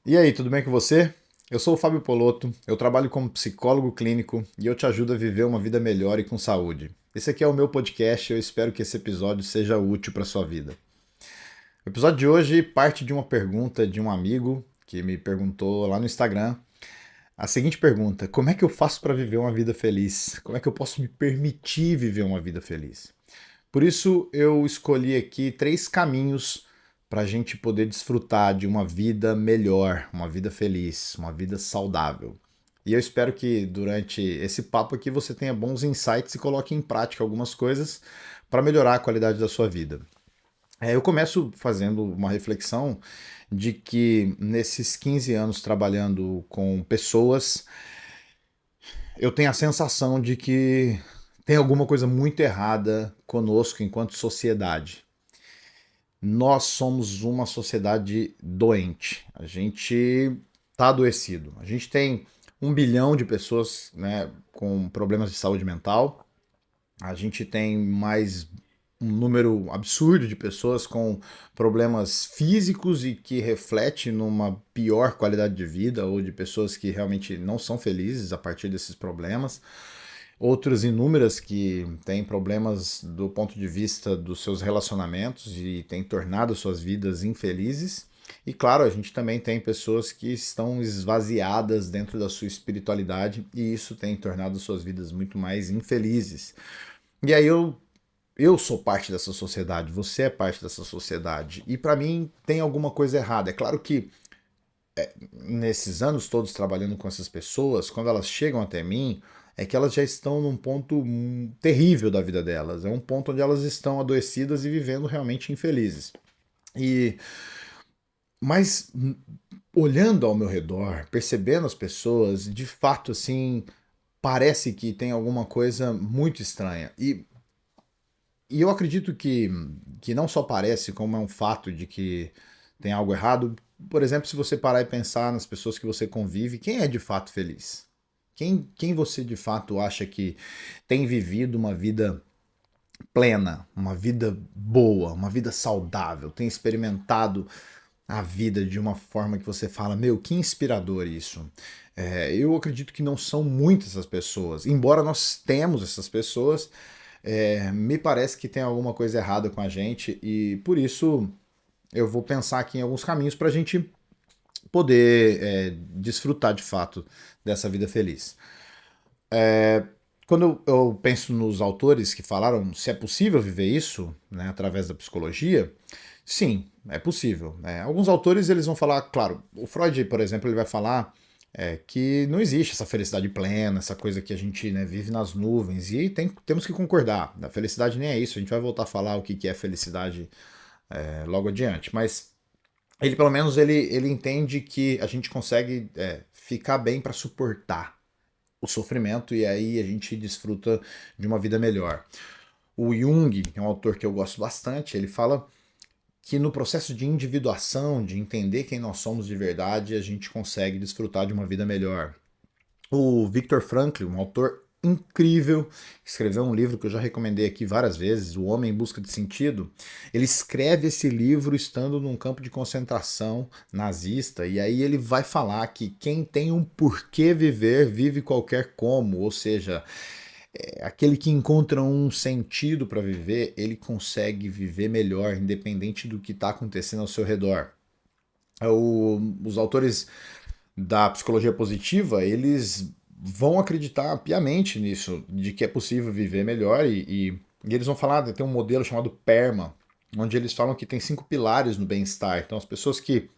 E aí, tudo bem com você? Eu sou o Fábio Polotto, eu trabalho como psicólogo clínico e eu te ajudo a viver uma vida melhor e com saúde. Esse aqui é o meu podcast e eu espero que esse episódio seja útil para sua vida. O episódio de hoje parte de uma pergunta de um amigo que me perguntou lá no Instagram a seguinte pergunta: como é que eu faço para viver uma vida feliz? Como é que eu posso me permitir viver uma vida feliz? Por isso, eu escolhi aqui três caminhos para a gente poder desfrutar de uma vida melhor, uma vida feliz, uma vida saudável. E eu espero que durante esse papo aqui você tenha bons insights e coloque em prática algumas coisas para melhorar a qualidade da sua vida. Eu começo fazendo uma reflexão de que nesses 15 anos trabalhando com pessoas, eu tenho a sensação de que tem alguma coisa muito errada conosco enquanto sociedade. Nós somos uma sociedade doente. A gente está adoecido. A gente tem 1 bilhão de pessoas, né, com problemas de saúde mental. A gente tem mais um número absurdo de pessoas com problemas físicos e que reflete numa pior qualidade de vida, ou de pessoas que realmente não são felizes a partir desses problemas. Outras inúmeras que têm problemas do ponto de vista dos seus relacionamentos e têm tornado suas vidas infelizes. E claro, a gente também tem pessoas que estão esvaziadas dentro da sua espiritualidade e isso tem tornado suas vidas muito mais infelizes. E aí eu sou parte dessa sociedade, você é parte dessa sociedade. E para mim tem alguma coisa errada. É claro que nesses anos todos trabalhando com essas pessoas, quando elas chegam até mim, é que elas já estão num ponto terrível da vida delas. É um ponto onde elas estão adoecidas e vivendo realmente infelizes. E mas olhando ao meu redor, percebendo as pessoas, de fato assim, parece que tem alguma coisa muito estranha. E eu acredito que não só parece, como é um fato de que tem algo errado. Por exemplo, se você parar e pensar nas pessoas que você convive, quem é de fato feliz? Quem você de fato acha que tem vivido uma vida plena, uma vida boa, uma vida saudável, tem experimentado a vida de uma forma que você fala, meu, que inspirador isso. Eu acredito que não são muitas as pessoas, embora nós temos essas pessoas, me parece que tem alguma coisa errada com a gente e por isso eu vou pensar aqui em alguns caminhos para a gente poder desfrutar de fato dessa vida feliz. Quando eu penso nos autores que falaram se é possível viver isso, né, através da psicologia, sim, é possível. Né? Alguns autores eles vão falar, claro, o Freud, por exemplo, ele vai falar que não existe essa felicidade plena, essa coisa que a gente, né, vive nas nuvens, e temos que concordar. A felicidade nem é isso, a gente vai voltar a falar o que é felicidade logo adiante, mas ele pelo menos ele entende que a gente consegue ficar bem para suportar o sofrimento e aí a gente desfruta de uma vida melhor. O Jung, que é um autor que eu gosto bastante, ele fala que no processo de individuação, de entender quem nós somos de verdade, a gente consegue desfrutar de uma vida melhor. O Viktor Frankl, um autor incrível, escreveu um livro que eu já recomendei aqui várias vezes, O Homem em Busca de Sentido. Ele escreve esse livro estando num campo de concentração nazista, e aí ele vai falar que quem tem um porquê viver, vive qualquer como, ou seja, aquele que encontra um sentido para viver, ele consegue viver melhor, independente do que está acontecendo ao seu redor. Os autores da psicologia positiva, eles vão acreditar piamente nisso, de que é possível viver melhor e eles vão falar, tem um modelo chamado PERMA, onde eles falam que tem 5 pilares no bem-estar. Então, as pessoas que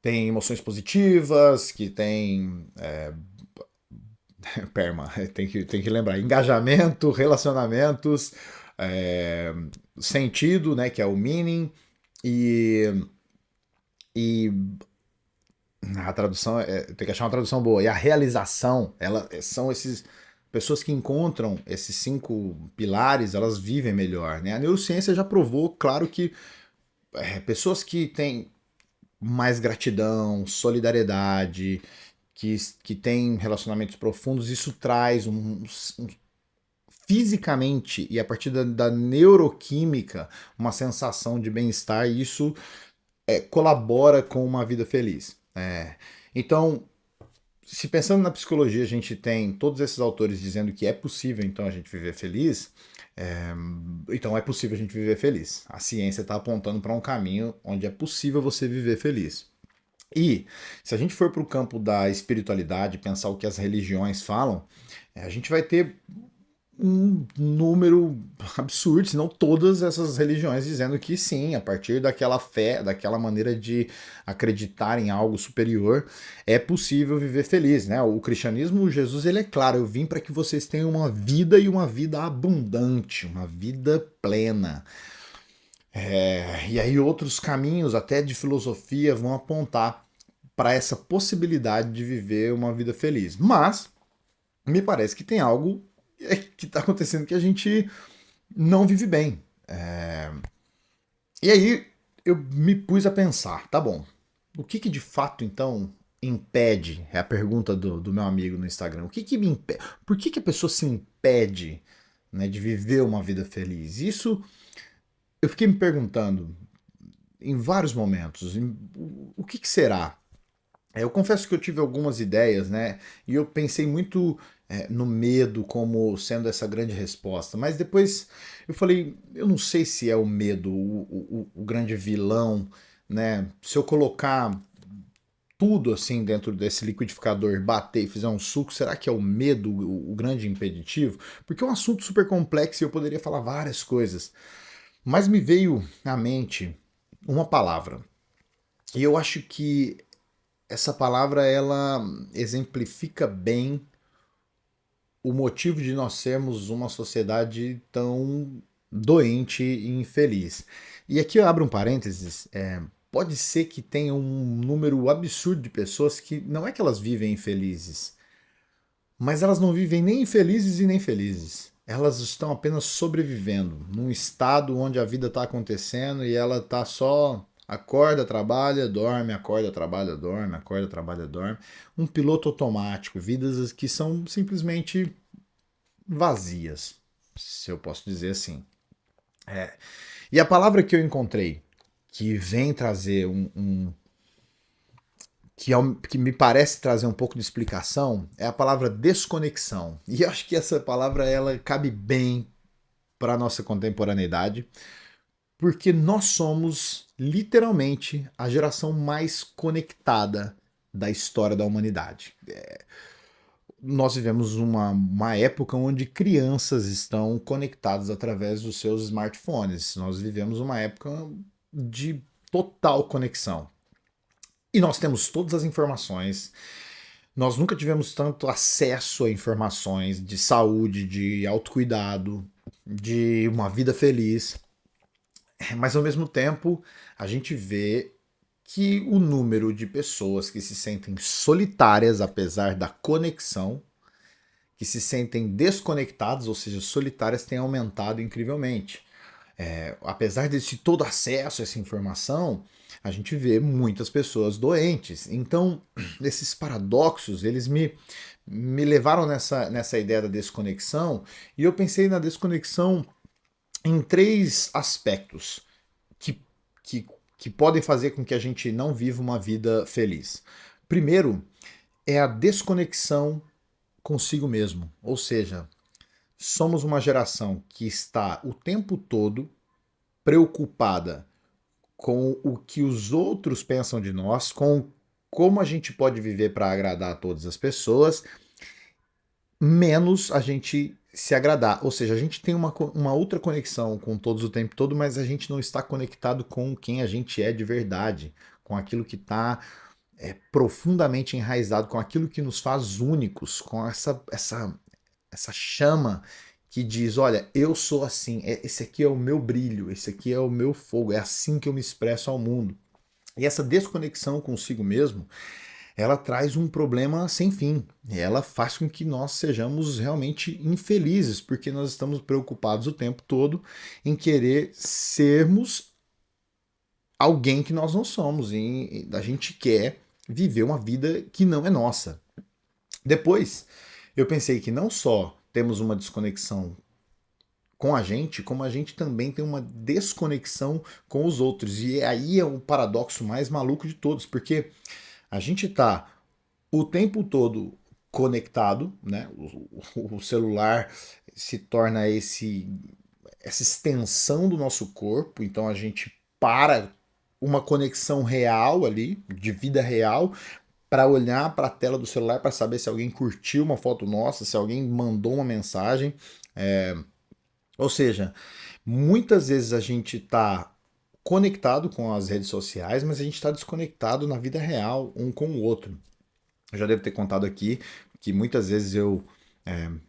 têm emoções positivas, que têm PERMA, tem que lembrar, engajamento, relacionamentos, é, sentido, né, que é o meaning, e, e a tradução tem que achar uma tradução boa. E a realização, ela são esses pessoas que encontram esses 5 pilares, elas vivem melhor, né? A neurociência já provou, claro que pessoas que têm mais gratidão, solidariedade, que têm relacionamentos profundos, isso traz fisicamente e a partir da neuroquímica uma sensação de bem-estar e isso colabora com uma vida feliz. Então, se pensando na psicologia, a gente tem todos esses autores dizendo que é possível então a gente viver feliz, é, então é possível a gente viver feliz. A ciência está apontando para um caminho onde é possível você viver feliz. E se a gente for para o campo da espiritualidade, pensar o que as religiões falam, a gente vai ter um número absurdo, se não todas essas religiões dizendo que sim, a partir daquela fé, daquela maneira de acreditar em algo superior, é possível viver feliz, né? O cristianismo, Jesus, ele é claro, eu vim para que vocês tenham uma vida e uma vida abundante, uma vida plena. E aí outros caminhos, até de filosofia, vão apontar para essa possibilidade de viver uma vida feliz. Mas me parece que tem algo que está acontecendo que a gente não vive bem. E aí eu me pus a pensar, tá bom, o que de fato então impede? É a pergunta do meu amigo no Instagram. O que me impede? Por que a pessoa se impede, né, de viver uma vida feliz? Isso eu fiquei me perguntando em vários momentos. O que será? Eu confesso que eu tive algumas ideias, né? E eu pensei muito no medo como sendo essa grande resposta. Mas depois eu falei, eu não sei se é o medo o grande vilão, né? Se eu colocar tudo assim dentro desse liquidificador, bater e fizer um suco, será que é o medo o grande impeditivo? Porque é um assunto super complexo e eu poderia falar várias coisas. Mas me veio à mente uma palavra. E eu acho que essa palavra ela exemplifica bem o motivo de nós sermos uma sociedade tão doente e infeliz. E aqui eu abro um parênteses. Pode ser que tenha um número absurdo de pessoas que não é que elas vivem infelizes, mas elas não vivem nem infelizes e nem felizes. Elas estão apenas sobrevivendo num estado onde a vida está acontecendo e ela está só acorda, trabalha, dorme, acorda, trabalha, dorme, acorda, trabalha, dorme. Um piloto automático, vidas que são simplesmente vazias, se eu posso dizer assim. E a palavra que eu encontrei, que vem trazer que me parece trazer um pouco de explicação, é a palavra desconexão. E eu acho que essa palavra ela cabe bem para a nossa contemporaneidade, porque nós somos literalmente a geração mais conectada da história da humanidade. Nós vivemos uma época onde crianças estão conectadas através dos seus smartphones. Nós vivemos uma época de total conexão. E nós temos todas as informações. Nós nunca tivemos tanto acesso a informações de saúde, de autocuidado, de uma vida feliz. Mas ao mesmo tempo, a gente vê que o número de pessoas que se sentem solitárias apesar da conexão, que se sentem desconectadas, ou seja, solitárias, tem aumentado incrivelmente. Apesar desse todo acesso a essa informação, a gente vê muitas pessoas doentes. Então, esses paradoxos, eles me levaram nessa ideia da desconexão, e eu pensei na desconexão em três aspectos que, que, que podem fazer com que a gente não viva uma vida feliz. Primeiro, é a desconexão consigo mesmo. Ou seja, somos uma geração que está o tempo todo preocupada com o que os outros pensam de nós, com como a gente pode viver para agradar a todas as pessoas, menos a gente se agradar. Ou seja, a gente tem uma outra conexão com todos o tempo todo, mas a gente não está conectado com quem a gente é de verdade, com aquilo que está profundamente enraizado, com aquilo que nos faz únicos, com essa chama que diz, olha, eu sou assim, esse aqui é o meu brilho, esse aqui é o meu fogo, é assim que eu me expresso ao mundo. E essa desconexão consigo mesmo, ela traz um problema sem fim. Ela faz com que nós sejamos realmente infelizes, porque nós estamos preocupados o tempo todo em querer sermos alguém que nós não somos. E a gente quer viver uma vida que não é nossa. Depois, eu pensei que não só temos uma desconexão com a gente, como a gente também tem uma desconexão com os outros. E aí é o paradoxo mais maluco de todos, porque a gente tá o tempo todo conectado, né? O celular se torna essa extensão do nosso corpo, então a gente para uma conexão real ali, de vida real, para olhar para a tela do celular para saber se alguém curtiu uma foto nossa, se alguém mandou uma mensagem. Ou seja, muitas vezes a gente está conectado com as redes sociais, mas a gente está desconectado na vida real, um com o outro. Eu já devo ter contado aqui que muitas vezes eu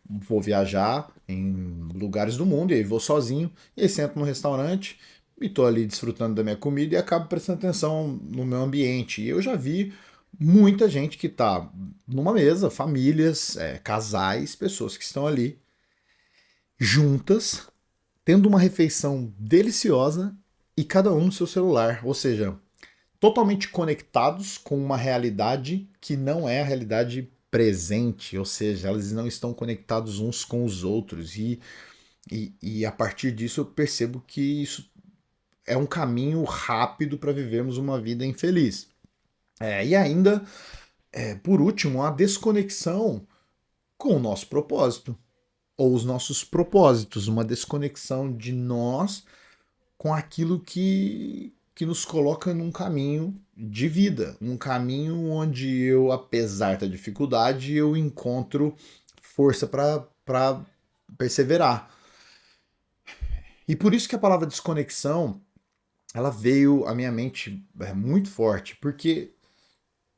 vou viajar em lugares do mundo e aí vou sozinho, e aí sento no restaurante e estou ali desfrutando da minha comida e acabo prestando atenção no meu ambiente. E eu já vi muita gente que está numa mesa, famílias, casais, pessoas que estão ali juntas, tendo uma refeição deliciosa e cada um no seu celular. Ou seja, totalmente conectados com uma realidade que não é a realidade presente, ou seja, eles não estão conectados uns com os outros. E a partir disso eu percebo que isso é um caminho rápido para vivermos uma vida infeliz. E ainda, por último, a desconexão com o nosso propósito, ou os nossos propósitos, uma desconexão de nós com aquilo que nos coloca num caminho de vida, um caminho onde eu, apesar da dificuldade, eu encontro força para perseverar. E por isso que a palavra desconexão, ela veio à minha mente muito forte, porque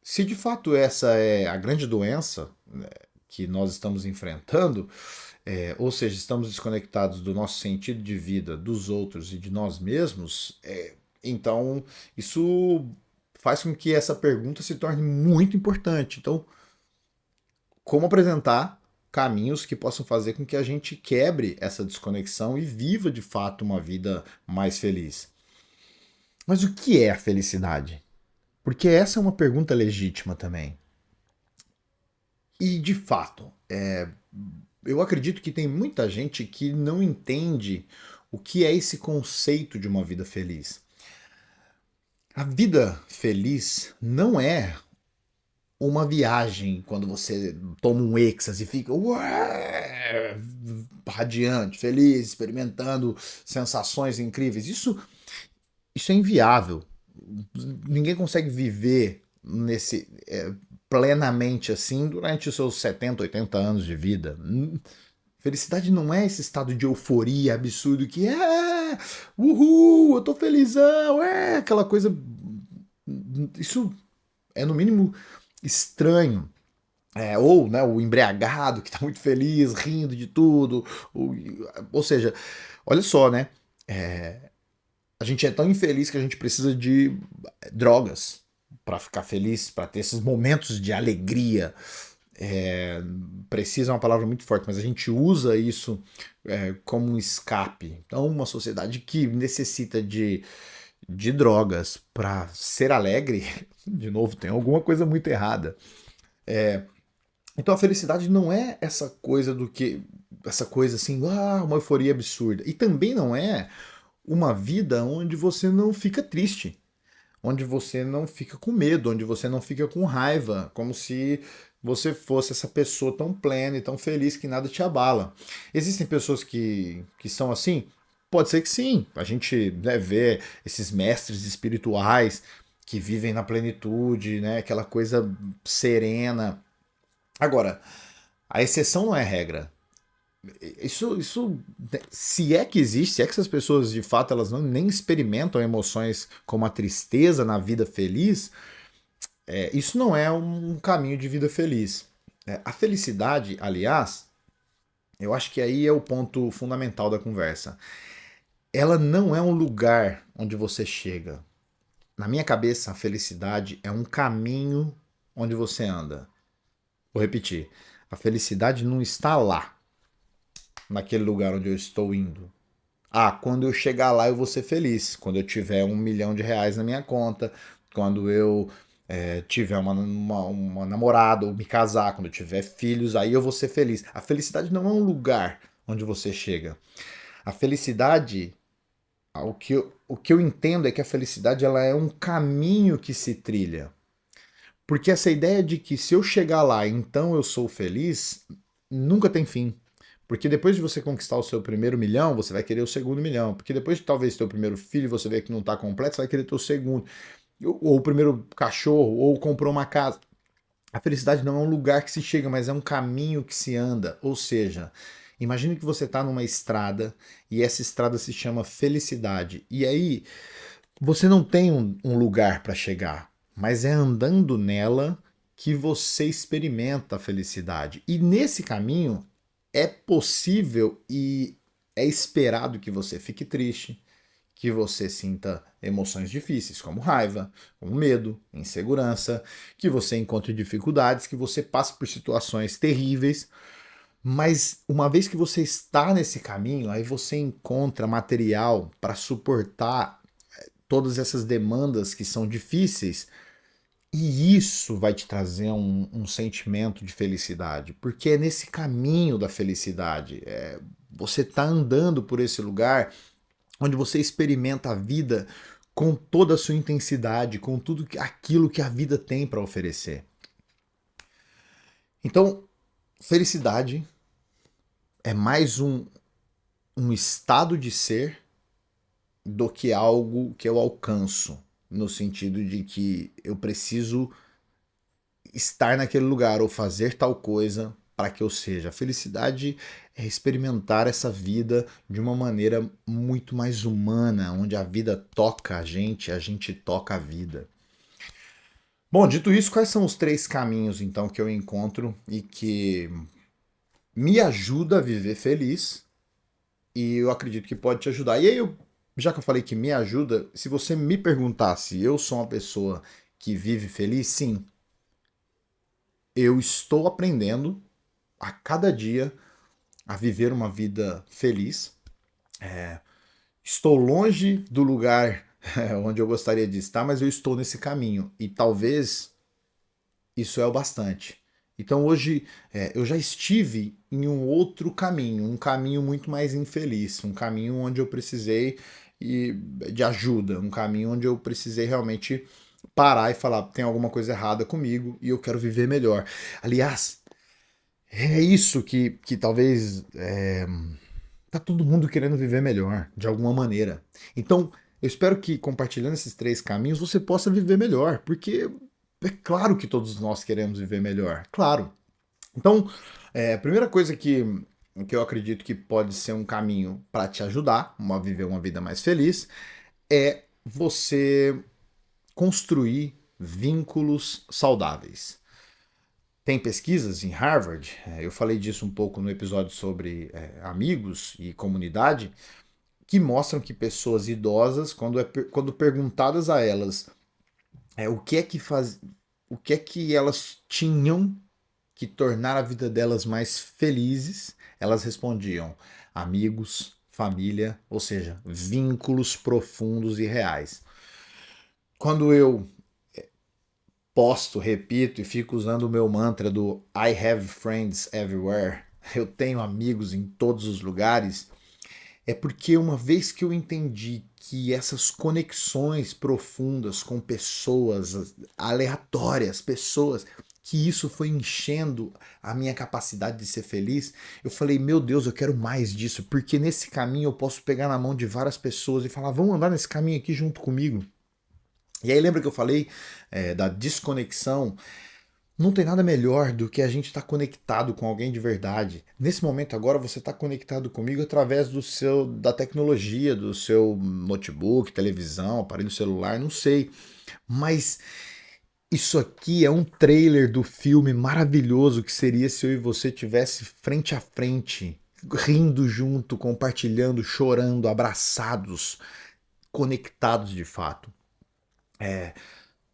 se de fato essa é a grande doença, né, que nós estamos enfrentando, ou seja, estamos desconectados do nosso sentido de vida, dos outros e de nós mesmos, então isso faz com que essa pergunta se torne muito importante. Então, como apresentar caminhos que possam fazer com que a gente quebre essa desconexão e viva de fato uma vida mais feliz? Mas o que é a felicidade? Porque essa é uma pergunta legítima também. E de fato, eu acredito que tem muita gente que não entende o que é esse conceito de uma vida feliz. A vida feliz não é uma viagem quando você toma um êxtase e fica ué, radiante, feliz, experimentando sensações incríveis. Isso é inviável. Ninguém consegue viver nesse plenamente assim durante os seus 70, 80 anos de vida. Felicidade não é esse estado de euforia absurdo que uhul, eu tô felizão, aquela coisa. Isso é no mínimo estranho. Ou né, o embriagado que tá muito feliz, rindo de tudo. Ou seja, olha só, né? A gente é tão infeliz que a gente precisa de drogas para ficar feliz, para ter esses momentos de alegria. Precisa é uma palavra muito forte, mas a gente usa isso como um escape. Então, uma sociedade que necessita de drogas para ser alegre, de novo, tem alguma coisa muito errada. Então, a felicidade não é essa coisa essa coisa assim, uma euforia absurda. E também não é uma vida onde você não fica triste, onde você não fica com medo, onde você não fica com raiva, como se você fosse essa pessoa tão plena e tão feliz que nada te abala. Existem pessoas que são assim? Pode ser que sim. A gente né, vê esses mestres espirituais que vivem na plenitude, né, aquela coisa serena. Agora, a exceção não é regra. Isso, se é que existe, se é que essas pessoas de fato elas não nem experimentam emoções como a tristeza na vida feliz, isso não é um caminho de vida feliz. A felicidade, aliás, eu acho que aí é o ponto fundamental da conversa. Ela não é um lugar onde você chega. Na minha cabeça, a felicidade é um caminho onde você anda. Vou repetir. A felicidade não está lá, naquele lugar onde eu estou indo. Quando eu chegar lá eu vou ser feliz. Quando eu tiver R$ 1 milhão na minha conta, quando eu tiver uma namorada ou me casar, quando eu tiver filhos, aí eu vou ser feliz. A felicidade não é um lugar onde você chega. A felicidade, o que eu entendo é que a felicidade ela é um caminho que se trilha. Porque essa ideia de que se eu chegar lá, então eu sou feliz, nunca tem fim. Porque depois de você conquistar o seu primeiro milhão, você vai querer o segundo milhão. Porque depois de talvez ter o primeiro filho, você vê que não está completo, você vai querer ter o segundo. Ou o primeiro cachorro, ou comprou uma casa. A felicidade não é um lugar que se chega, mas é um caminho que se anda. Ou seja, imagine que você está numa estrada e essa estrada se chama felicidade. E aí você não tem um lugar para chegar, mas é andando nela que você experimenta a felicidade. E nesse caminho é possível e é esperado que você fique triste, que você sinta emoções difíceis, como raiva, como medo, insegurança, que você encontre dificuldades, que você passe por situações terríveis. Mas uma vez que você está nesse caminho, aí você encontra material para suportar todas essas demandas que são difíceis, e isso vai te trazer um sentimento de felicidade, porque é nesse caminho da felicidade. Você está andando por esse lugar onde você experimenta a vida com toda a sua intensidade, com tudo aquilo que a vida tem para oferecer. Então, felicidade é mais um estado de ser do que algo que eu alcanço, no sentido de que eu preciso estar naquele lugar ou fazer tal coisa para que eu seja. A felicidade é experimentar essa vida de uma maneira muito mais humana, onde a vida toca a gente toca a vida. Bom, dito isso, quais são os três caminhos então que eu encontro e que me ajuda a viver feliz e eu acredito que pode te ajudar. E aí, já que eu falei que me ajuda, se você me perguntar se eu sou uma pessoa que vive feliz, sim, eu estou aprendendo a cada dia a viver uma vida feliz. Estou longe do lugar onde eu gostaria de estar, mas eu estou nesse caminho e talvez isso é o bastante. Então hoje eu já estive em um outro caminho, um caminho muito mais infeliz, um caminho onde eu precisei de ajuda, um caminho onde eu precisei realmente parar e falar tem alguma coisa errada comigo e eu quero viver melhor. Aliás, é isso que talvez tá todo mundo querendo viver melhor, de alguma maneira. Então, eu espero que compartilhando esses três caminhos você possa viver melhor, porque é claro que todos nós queremos viver melhor, claro. Então, a primeira coisa que eu acredito que pode ser um caminho para te ajudar a viver uma vida mais feliz é você construir vínculos saudáveis. Tem pesquisas em Harvard, eu falei disso um pouco no episódio sobre amigos e comunidade, que mostram que pessoas idosas, quando perguntadas a elas o que é que o que é que elas tinham que tornar a vida delas mais felizes, elas respondiam amigos, família, ou seja, vínculos profundos e reais. Quando eu posto, repito e fico usando o meu mantra do I have friends everywhere, eu tenho amigos em todos os lugares, é porque uma vez que eu entendi que essas conexões profundas com pessoas aleatórias, pessoas, que isso foi enchendo a minha capacidade de ser feliz, eu falei, meu Deus, eu quero mais disso, porque nesse caminho eu posso pegar na mão de várias pessoas e falar, vamos andar nesse caminho aqui junto comigo. E aí lembra que eu falei da desconexão? Não tem nada melhor do que a gente estar conectado com alguém de verdade. Nesse momento agora você está conectado comigo através da tecnologia, do seu notebook, televisão, aparelho celular, não sei. Mas isso aqui é um trailer do filme maravilhoso que seria se eu e você tivesse frente a frente, rindo junto, compartilhando, chorando, abraçados, conectados de fato.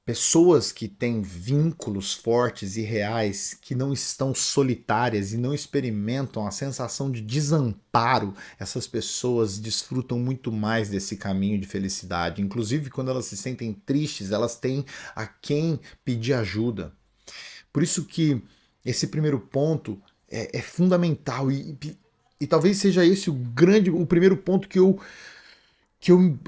Pessoas que têm vínculos fortes e reais, que não estão solitárias e não experimentam a sensação de desamparo, essas pessoas desfrutam muito mais desse caminho de felicidade. Inclusive, quando elas se sentem tristes, elas têm a quem pedir ajuda. Por isso que esse primeiro ponto é fundamental. E talvez seja esse o primeiro ponto que eu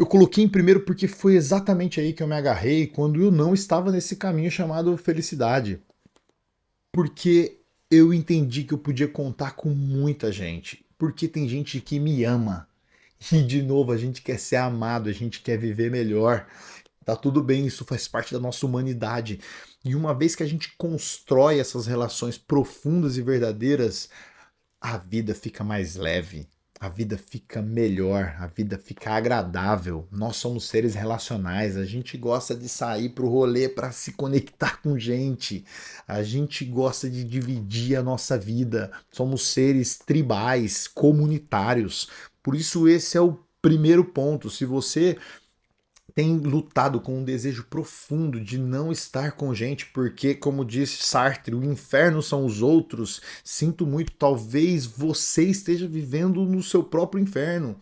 coloquei em primeiro, porque foi exatamente aí que eu me agarrei quando eu não estava nesse caminho chamado felicidade. Porque eu entendi que eu podia contar com muita gente. Porque tem gente que me ama. E de novo, a gente quer ser amado, a gente quer viver melhor. Tá tudo bem, isso faz parte da nossa humanidade. E uma vez que a gente constrói essas relações profundas e verdadeiras, a vida fica mais leve, a vida fica melhor, a vida fica agradável. Nós somos seres relacionais, a gente gosta de sair pro rolê para se conectar com gente. A gente gosta de dividir a nossa vida. Somos seres tribais, comunitários. Por isso esse é o primeiro ponto. Se você tem lutado com um desejo profundo de não estar com gente, porque, como disse Sartre, o inferno são os outros. Sinto muito, talvez você esteja vivendo no seu próprio inferno,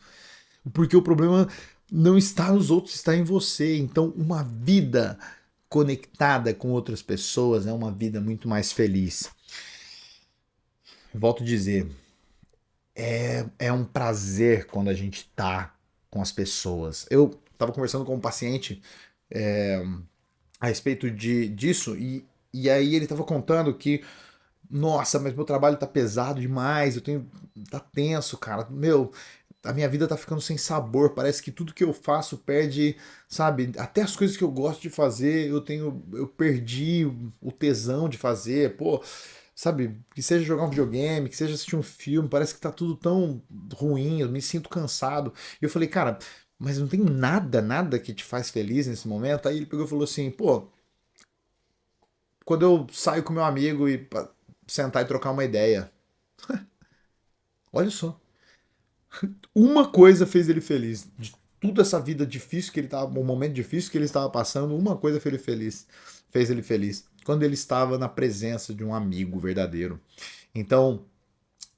porque o problema não está nos outros, está em você. Então, uma vida conectada com outras pessoas é uma vida muito mais feliz. Volto a dizer, é um prazer quando a gente está com as pessoas. Eu estava conversando com um paciente a respeito disso e aí ele estava contando que, nossa, mas meu trabalho tá pesado demais, tá tenso, cara. Meu, a minha vida tá ficando sem sabor, parece que tudo que eu faço perde, sabe? Até as coisas que eu gosto de fazer, eu perdi o tesão de fazer, pô, sabe? Que seja jogar um videogame, que seja assistir um filme, parece que tá tudo tão ruim, eu me sinto cansado. E eu falei, cara, mas não tem nada que te faz feliz nesse momento? Aí ele pegou e falou assim, pô, quando eu saio com meu amigo e sentar e trocar uma ideia. Olha só. Uma coisa fez ele feliz. De toda essa vida difícil que ele estava, um momento difícil que ele estava passando, uma coisa fez ele feliz. Fez ele feliz. Quando ele estava na presença de um amigo verdadeiro. Então,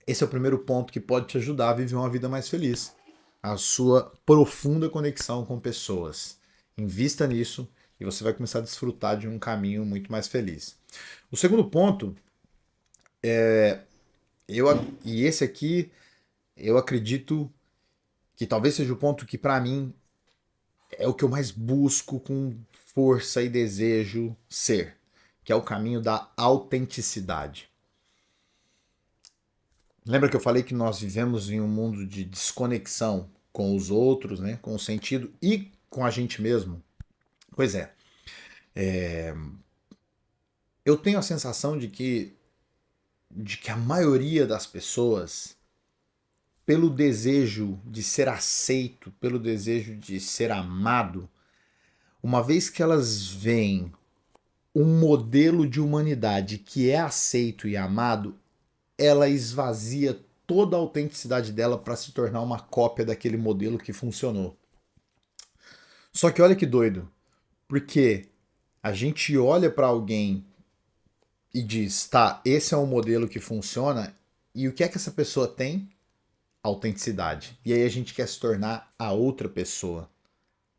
esse é o primeiro ponto que pode te ajudar a viver uma vida mais feliz. A sua profunda conexão com pessoas. Invista nisso e você vai começar a desfrutar de um caminho muito mais feliz. O segundo ponto, eu, e esse aqui eu acredito que talvez seja o ponto que para mim é o que eu mais busco com força e desejo ser, que é o caminho da autenticidade. Lembra que eu falei que nós vivemos em um mundo de desconexão com os outros, né, com o sentido e com a gente mesmo? Pois é, eu tenho a sensação de que a maioria das pessoas, pelo desejo de ser aceito, pelo desejo de ser amado, uma vez que elas veem um modelo de humanidade que é aceito e amado, ela esvazia toda a autenticidade dela para se tornar uma cópia daquele modelo que funcionou. Só que olha que doido, porque a gente olha para alguém e diz, tá, esse é um modelo que funciona, e o que é que essa pessoa tem? Autenticidade. E aí a gente quer se tornar a outra pessoa,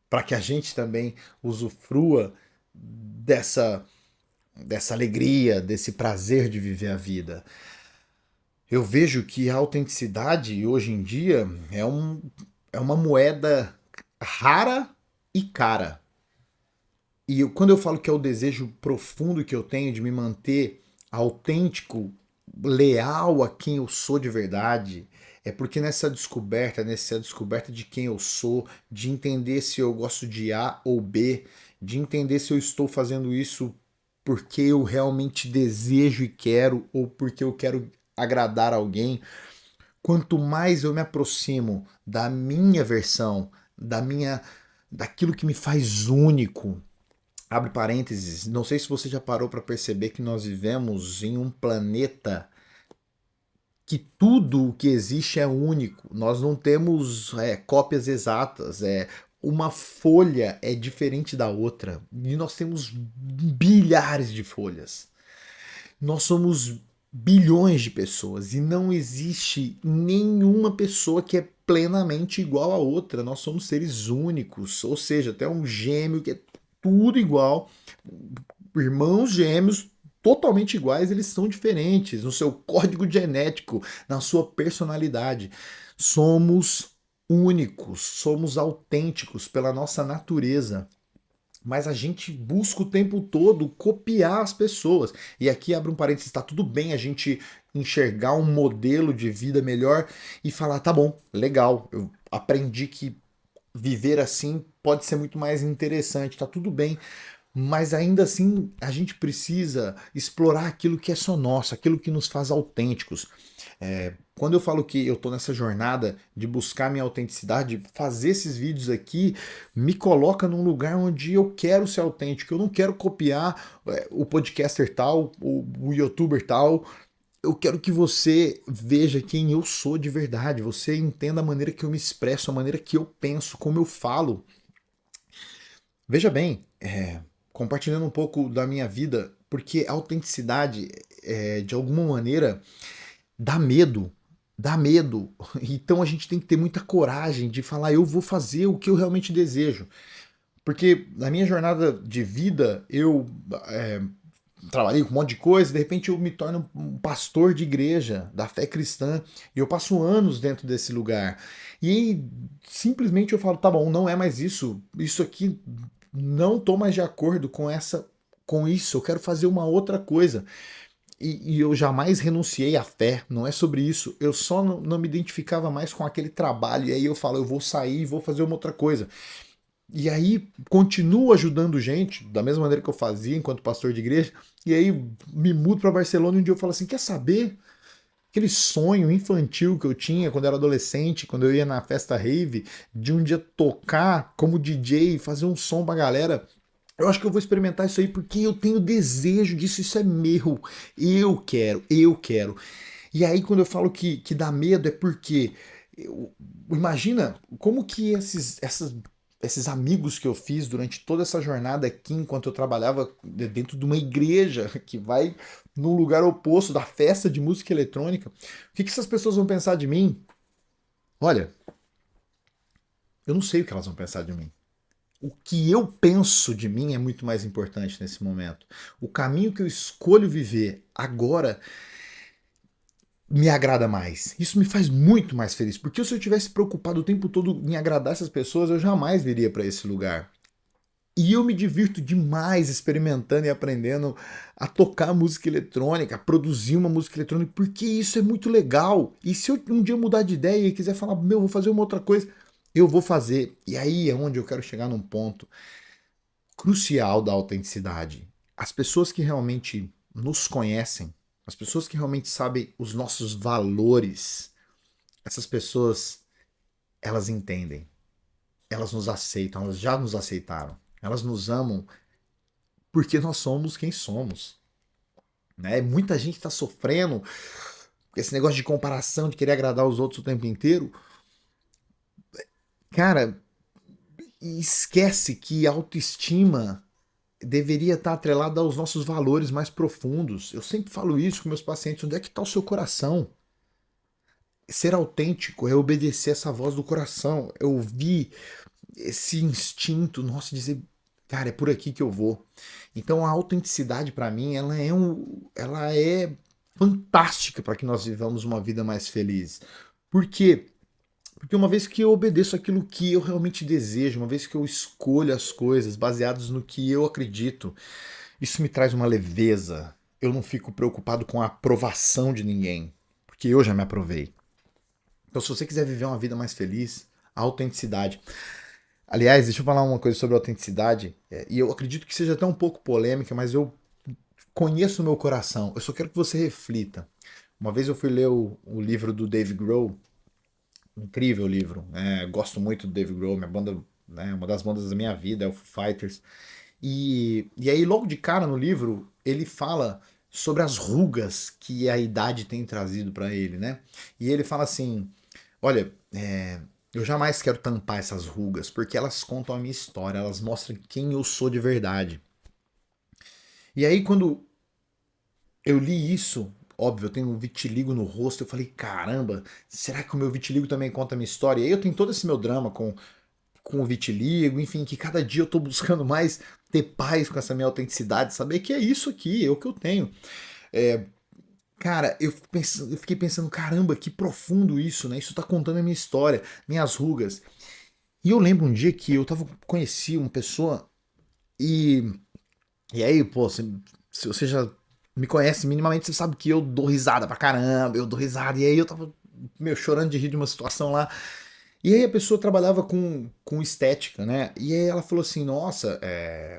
para que a gente também usufrua dessa alegria, desse prazer de viver a vida. Eu vejo que a autenticidade hoje em dia é uma moeda rara e cara. E quando eu falo que é o desejo profundo que eu tenho de me manter autêntico, leal a quem eu sou de verdade, é porque nessa descoberta de quem eu sou, de entender se eu gosto de A ou B, de entender se eu estou fazendo isso porque eu realmente desejo e quero, ou porque eu quero agradar alguém, quanto mais eu me aproximo da minha versão, daquilo que me faz único. Abre parênteses, não sei se você já parou para perceber que nós vivemos em um planeta que tudo o que existe é único. Nós não temos cópias exatas. Uma folha é diferente da outra. E nós temos bilhares de folhas. Nós somos bilhões de pessoas e não existe nenhuma pessoa que é plenamente igual a outra. Nós somos seres únicos, ou seja, até um gêmeo que é tudo igual, irmãos gêmeos, totalmente iguais, eles são diferentes no seu código genético, na sua personalidade. Somos únicos, somos autênticos pela nossa natureza. Mas a gente busca o tempo todo copiar as pessoas. E aqui abre um parênteses, está tudo bem a gente enxergar um modelo de vida melhor e falar, tá bom, legal, eu aprendi que viver assim pode ser muito mais interessante, tá tudo bem. Mas ainda assim, a gente precisa explorar aquilo que é só nosso, aquilo que nos faz autênticos. Quando eu falo que eu estou nessa jornada de buscar minha autenticidade, fazer esses vídeos aqui me coloca num lugar onde eu quero ser autêntico. Eu não quero copiar o podcaster tal, o youtuber tal. Eu quero que você veja quem eu sou de verdade. Você entenda a maneira que eu me expresso, a maneira que eu penso, como eu falo. Veja bem, compartilhando um pouco da minha vida, porque a autenticidade, de alguma maneira, dá medo. Dá medo. Então a gente tem que ter muita coragem de falar, eu vou fazer o que eu realmente desejo. Porque na minha jornada de vida, eu trabalhei com um monte de coisa, de repente eu me torno um pastor de igreja, da fé cristã, e eu passo anos dentro desse lugar. E aí, simplesmente eu falo, tá bom, não é mais isso, isso aqui não tô mais de acordo com isso, eu quero fazer uma outra coisa. E eu jamais renunciei à fé, não é sobre isso. Eu só não me identificava mais com aquele trabalho. E aí eu falo, eu vou sair e vou fazer uma outra coisa. E aí continuo ajudando gente, da mesma maneira que eu fazia enquanto pastor de igreja. E aí me mudo para Barcelona e um dia eu falo assim: quer saber? Aquele sonho infantil que eu tinha quando eu era adolescente, quando eu ia na festa rave, de um dia tocar como DJ, fazer um som pra galera. Eu acho que eu vou experimentar isso aí porque eu tenho desejo disso, isso é meu. Eu quero, eu quero. E aí, quando eu falo que dá medo, é porque. Imagina como que esses amigos que eu fiz durante toda essa jornada aqui, enquanto eu trabalhava dentro de uma igreja que vai num lugar oposto da festa de música eletrônica, o que essas pessoas vão pensar de mim? Olha, eu não sei o que elas vão pensar de mim. O que eu penso de mim é muito mais importante nesse momento. O caminho que eu escolho viver agora me agrada mais. Isso me faz muito mais feliz, porque se eu tivesse preocupado o tempo todo em agradar essas pessoas, eu jamais viria para esse lugar. E eu me divirto demais experimentando e aprendendo a tocar música eletrônica, a produzir uma música eletrônica, porque isso é muito legal. E se eu um dia mudar de ideia e quiser falar, meu, vou fazer uma outra coisa, eu vou fazer. E aí é onde eu quero chegar num ponto crucial da autenticidade. As pessoas que realmente nos conhecem, as pessoas que realmente sabem os nossos valores, essas pessoas, elas entendem, elas nos aceitam, elas já nos aceitaram, elas nos amam porque nós somos quem somos. Né? Muita gente está sofrendo com esse negócio de comparação, de querer agradar os outros o tempo inteiro. Cara, esquece que a autoestima deveria estar atrelada aos nossos valores mais profundos. Eu sempre falo isso com meus pacientes: onde é que está o seu coração? Ser autêntico é obedecer essa voz do coração, é ouvir esse instinto nosso, dizer, cara, é por aqui que eu vou. Então a autenticidade para mim, ela é fantástica para que nós vivamos uma vida mais feliz. Por quê? Porque uma vez que eu obedeço aquilo que eu realmente desejo, uma vez que eu escolho as coisas baseadas no que eu acredito, isso me traz uma leveza. Eu não fico preocupado com a aprovação de ninguém, porque eu já me aprovei. Então, se você quiser viver uma vida mais feliz, a autenticidade. Aliás, deixa eu falar uma coisa sobre a autenticidade, e eu acredito que seja até um pouco polêmica, mas eu conheço o meu coração. Eu só quero que você reflita. Uma vez eu fui ler o livro do Dave Grohl, incrível livro. Gosto muito do Dave Grohl, minha banda, né, uma das bandas da minha vida é o Foo Fighters. E aí, logo de cara no livro, ele fala sobre as rugas que a idade tem trazido para ele, né? E ele fala assim: olha, eu jamais quero tampar essas rugas, porque elas contam a minha história, elas mostram quem eu sou de verdade. E aí, quando eu li isso, óbvio, eu tenho um vitiligo no rosto, eu falei, caramba, será que o meu vitiligo também conta a minha história? E aí eu tenho todo esse meu drama com o vitiligo, enfim, que cada dia eu tô buscando mais ter paz com essa minha autenticidade, saber que é isso aqui, é o que eu tenho. É, cara, eu fiquei pensando, caramba, que profundo isso, né? Isso tá contando a minha história, minhas rugas. E eu lembro um dia que conheci uma pessoa e, e aí, pô, se você já me conhece minimamente, você sabe que eu dou risada pra caramba, eu dou risada. E aí eu tava, meu, chorando de rir de uma situação lá. E aí a pessoa trabalhava com estética, né? E aí ela falou assim, nossa,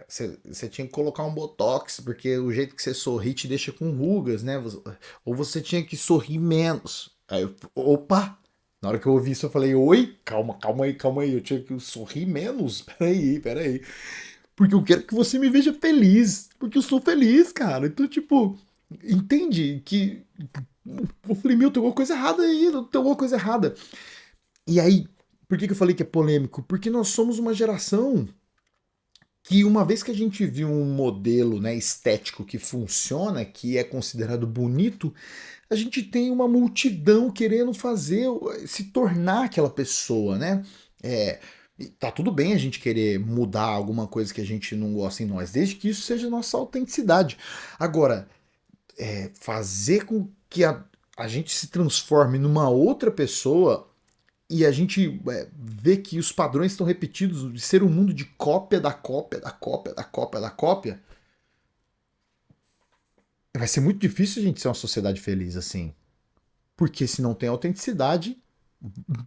você tinha que colocar um botox, porque o jeito que você sorri te deixa com rugas, né? Ou você tinha que sorrir menos. Aí eu, opa! Na hora que eu ouvi isso, eu falei, oi, calma aí, eu tinha que sorrir menos? Peraí. Porque eu quero que você me veja feliz, porque eu sou feliz, cara. Então, tipo, entende que... Eu falei, meu, tem alguma coisa errada aí, tem alguma coisa errada. E aí, por que eu falei que é polêmico? Porque nós somos uma geração que uma vez que a gente viu um modelo, né, estético que funciona, que é considerado bonito, a gente tem uma multidão querendo fazer, se tornar aquela pessoa, né? É, tá tudo bem a gente querer mudar alguma coisa que a gente não gosta em nós, desde que isso seja nossa autenticidade. Agora, fazer com que a gente se transforme numa outra pessoa e a gente vê que os padrões estão repetidos, de ser um mundo de cópia da cópia, da cópia, da cópia, da cópia, vai ser muito difícil a gente ser uma sociedade feliz assim. Porque se não tem autenticidade,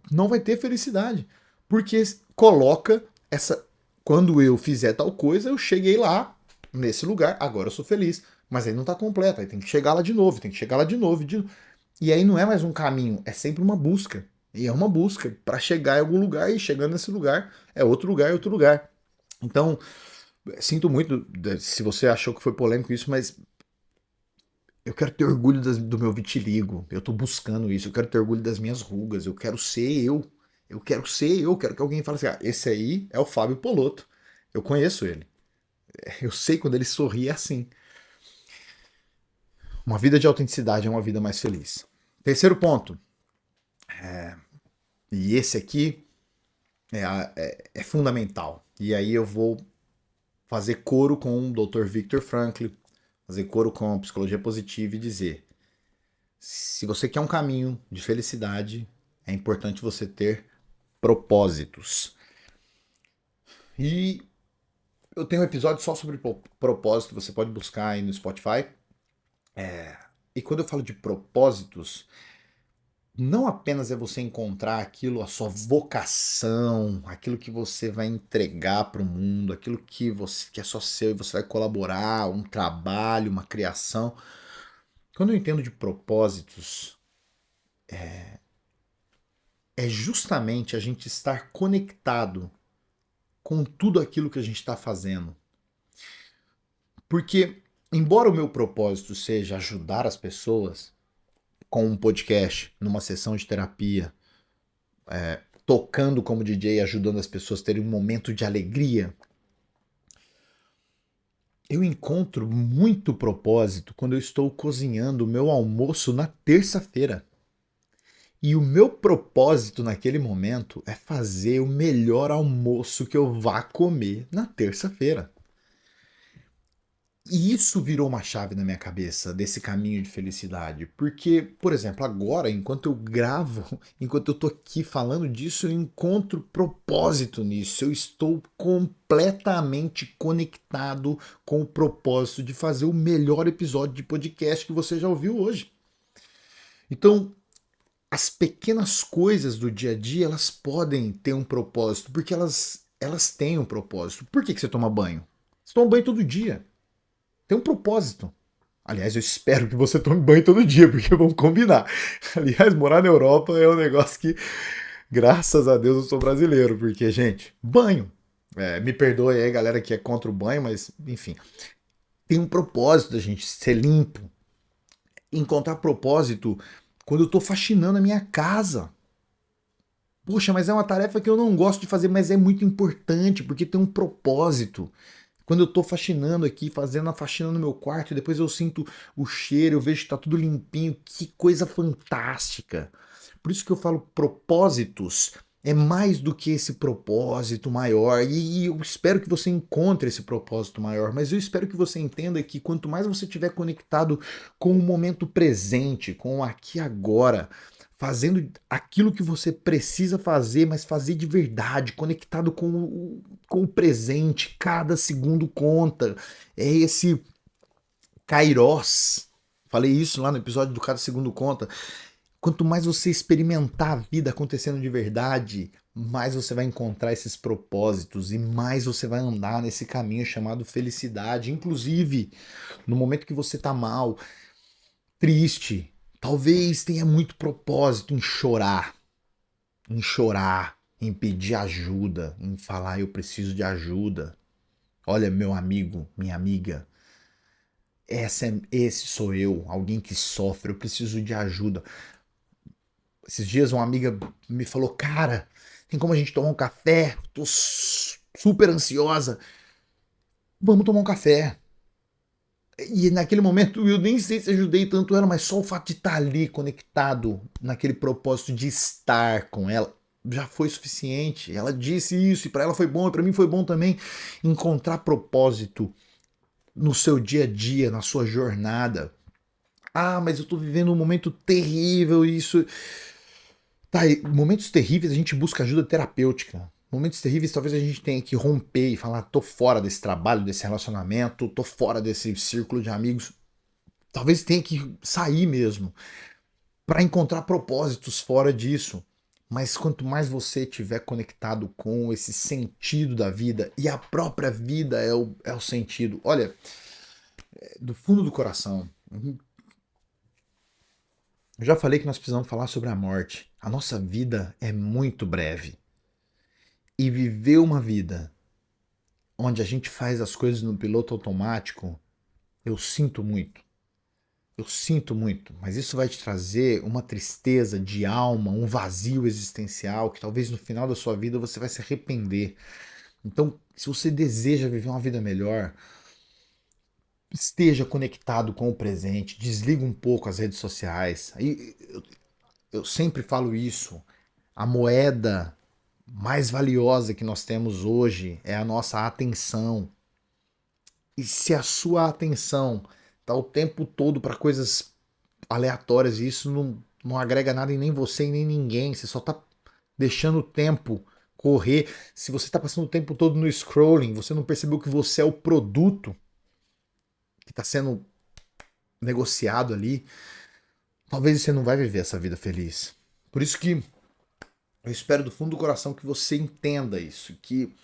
não vai ter felicidade. Porque coloca essa. Quando eu fizer tal coisa, eu cheguei lá, nesse lugar, agora eu sou feliz. Mas aí não tá completo, aí tem que chegar lá de novo, tem que chegar lá de novo, de novo. E aí não é mais um caminho, é sempre uma busca. E é uma busca para chegar em algum lugar, e chegando nesse lugar, é outro lugar, é outro lugar. Então, sinto muito se você achou que foi polêmico isso, mas eu quero ter orgulho do meu vitiligo. Eu tô buscando isso. Eu quero ter orgulho das minhas rugas. Eu quero ser eu. Eu quero ser eu. Quero que alguém fale assim: ah, esse aí é o Fábio Polotto. Eu conheço ele. Eu sei quando ele sorri é assim. Uma vida de autenticidade é uma vida mais feliz. Terceiro ponto. E esse aqui é fundamental. E aí eu vou fazer coro com o Dr. Viktor Frankl, fazer coro com a psicologia positiva e dizer: se você quer um caminho de felicidade, é importante você ter propósitos. E eu tenho um episódio só sobre propósito, você pode buscar aí no Spotify. E quando eu falo de propósitos, não apenas é você encontrar aquilo, a sua vocação, aquilo que você vai entregar para o mundo, aquilo que é só seu e você vai colaborar, um trabalho, uma criação. Quando eu entendo de propósitos, é justamente a gente estar conectado com tudo aquilo que a gente está fazendo. Porque, embora o meu propósito seja ajudar as pessoas com um podcast, numa sessão de terapia, tocando como DJ, ajudando as pessoas a terem um momento de alegria, eu encontro muito propósito quando eu estou cozinhando o meu almoço na terça-feira. E o meu propósito naquele momento é fazer o melhor almoço que eu vá comer na terça-feira. E isso virou uma chave na minha cabeça desse caminho de felicidade. Porque, por exemplo, agora, enquanto eu gravo, enquanto eu tô aqui falando disso, eu encontro propósito nisso. Eu estou completamente conectado com o propósito de fazer o melhor episódio de podcast que você já ouviu hoje. Então, as pequenas coisas do dia a dia, elas podem ter um propósito, porque elas têm um propósito. Por que você toma banho? Você toma banho todo dia. Tem um propósito. Aliás, eu espero que você tome banho todo dia, porque vamos combinar. Aliás, morar na Europa é um negócio que, graças a Deus, eu sou brasileiro, porque, gente, banho. Me perdoe aí, galera, que é contra o banho, mas, enfim. Tem um propósito da gente ser limpo. Encontrar propósito quando eu tô faxinando a minha casa. Poxa, mas é uma tarefa que eu não gosto de fazer, mas é muito importante, porque tem um propósito. Quando eu tô faxinando aqui, fazendo a faxina no meu quarto, e depois eu sinto o cheiro, eu vejo que tá tudo limpinho, que coisa fantástica. Por isso que eu falo propósitos É mais do que esse propósito maior, e eu espero que você encontre esse propósito maior, mas eu espero que você entenda que quanto mais você estiver conectado com o momento presente, com o aqui e agora, fazendo aquilo que você precisa fazer, mas fazer de verdade, conectado com o presente, cada segundo conta. É esse Kairos. Falei isso lá no episódio do Cada Segundo Conta. Quanto mais você experimentar a vida acontecendo de verdade, mais você vai encontrar esses propósitos e mais você vai andar nesse caminho chamado felicidade. Inclusive, no momento que você tá mal, triste, talvez tenha muito propósito em chorar, em pedir ajuda, em falar eu preciso de ajuda. Olha, meu amigo, minha amiga, esse sou eu, alguém que sofre, eu preciso de ajuda. Esses dias uma amiga me falou, cara, tem como a gente tomar um café? Tô super ansiosa. Vamos tomar um café. E naquele momento eu nem sei se ajudei tanto ela, mas só o fato de estar ali conectado naquele propósito de estar com ela já foi suficiente. Ela disse isso e para ela foi bom e para mim foi bom também. Encontrar propósito no seu dia a dia, na sua jornada. Ah, mas eu tô vivendo um momento terrível, isso. Tá, e momentos terríveis a gente busca ajuda terapêutica. Momentos terríveis talvez a gente tenha que romper e falar, tô fora desse trabalho, desse relacionamento, tô fora desse círculo de amigos. Talvez tenha que sair mesmo para encontrar propósitos fora disso. Mas quanto mais você estiver conectado com esse sentido da vida, e a própria vida é o sentido. Olha, do fundo do coração, eu já falei que nós precisamos falar sobre a morte. A nossa vida é muito breve. E viver uma vida onde a gente faz as coisas no piloto automático, eu sinto muito. Eu sinto muito, mas isso vai te trazer uma tristeza de alma, um vazio existencial que talvez no final da sua vida você vai se arrepender. Então, se você deseja viver uma vida melhor, esteja conectado com o presente, desliga um pouco as redes sociais. Eu sempre falo isso. A moeda mais valiosa que nós temos hoje é a nossa atenção. E se a sua atenção tá o tempo todo para coisas aleatórias e isso não agrega nada em nem você e nem ninguém, você só tá deixando o tempo correr. Se você tá passando o tempo todo no scrolling, você não percebeu que você é o produto que está sendo negociado ali, talvez você não vai viver essa vida feliz. Por isso que eu espero do fundo do coração que você entenda isso, que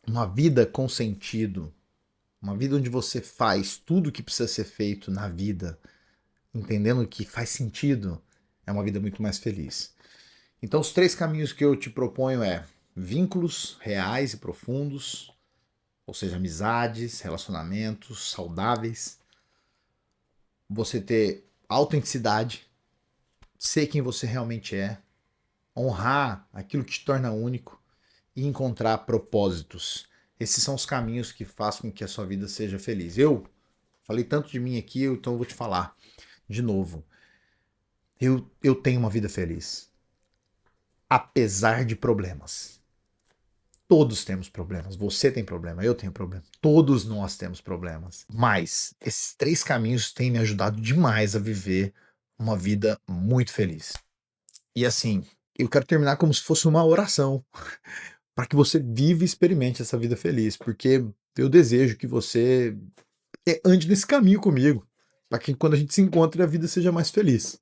uma vida com sentido, uma vida onde você faz tudo o que precisa ser feito na vida, entendendo que faz sentido, é uma vida muito mais feliz. Então, os três caminhos que eu te proponho é vínculos reais e profundos, ou seja, amizades, relacionamentos saudáveis, você ter autenticidade, ser quem você realmente é, honrar aquilo que te torna único e encontrar propósitos. Esses são os caminhos que fazem com que a sua vida seja feliz. Eu falei tanto de mim aqui, então eu vou te falar de novo. Eu tenho uma vida feliz, apesar de problemas. Todos temos problemas. Você tem problema, eu tenho problema. Todos nós temos problemas. Mas esses três caminhos têm me ajudado demais a viver uma vida muito feliz. E assim, eu quero terminar como se fosse uma oração para que você viva e experimente essa vida feliz, porque eu desejo que você ande nesse caminho comigo, para que quando a gente se encontre a vida seja mais feliz.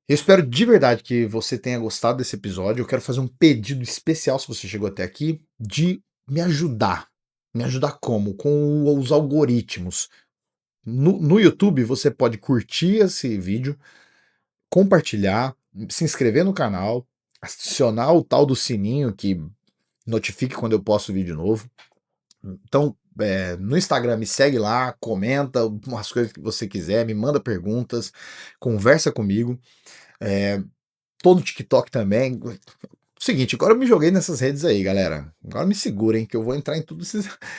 Eu espero de verdade que você tenha gostado desse episódio. Eu quero fazer um pedido especial, se você chegou até aqui, de me ajudar. Me ajudar como? Com os algoritmos. No YouTube você pode curtir esse vídeo, compartilhar, se inscrever no canal, acionar o tal do sininho que notifique quando eu posto vídeo novo. Então, no Instagram me segue lá, comenta umas coisas que você quiser, me manda perguntas, conversa comigo. Tô no TikTok também. Seguinte, agora eu me joguei nessas redes aí, galera. Agora me segurem, que eu vou entrar em todas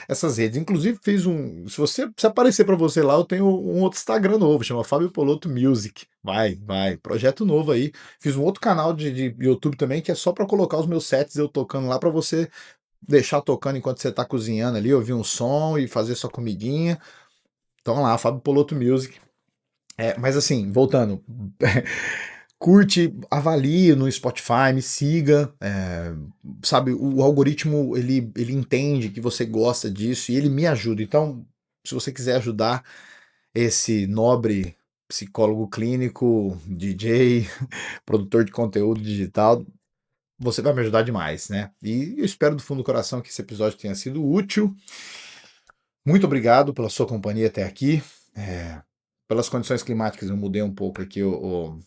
essas redes. Inclusive, fiz um. Se aparecer pra você lá, eu tenho um outro Instagram novo, chama Fábio Poloto Music. Vai. Projeto novo aí. Fiz um outro canal de YouTube também, que é só pra colocar os meus sets eu tocando lá, pra você deixar tocando enquanto você tá cozinhando ali, ouvir um som e fazer sua comidinha. Então lá, Fábio Poloto Music. Mas assim, voltando. Curte, avalie no Spotify, me siga, sabe, o algoritmo ele entende que você gosta disso e ele me ajuda. Então, se você quiser ajudar esse nobre psicólogo clínico, DJ, produtor de conteúdo digital, você vai me ajudar demais, né? E eu espero do fundo do coração que esse episódio tenha sido útil. Muito obrigado pela sua companhia até aqui. É, pelas condições climáticas, eu mudei um pouco aqui o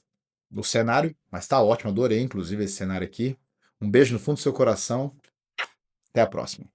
cenário, mas tá ótimo, adorei inclusive esse cenário aqui. Um beijo no fundo do seu coração, até a próxima.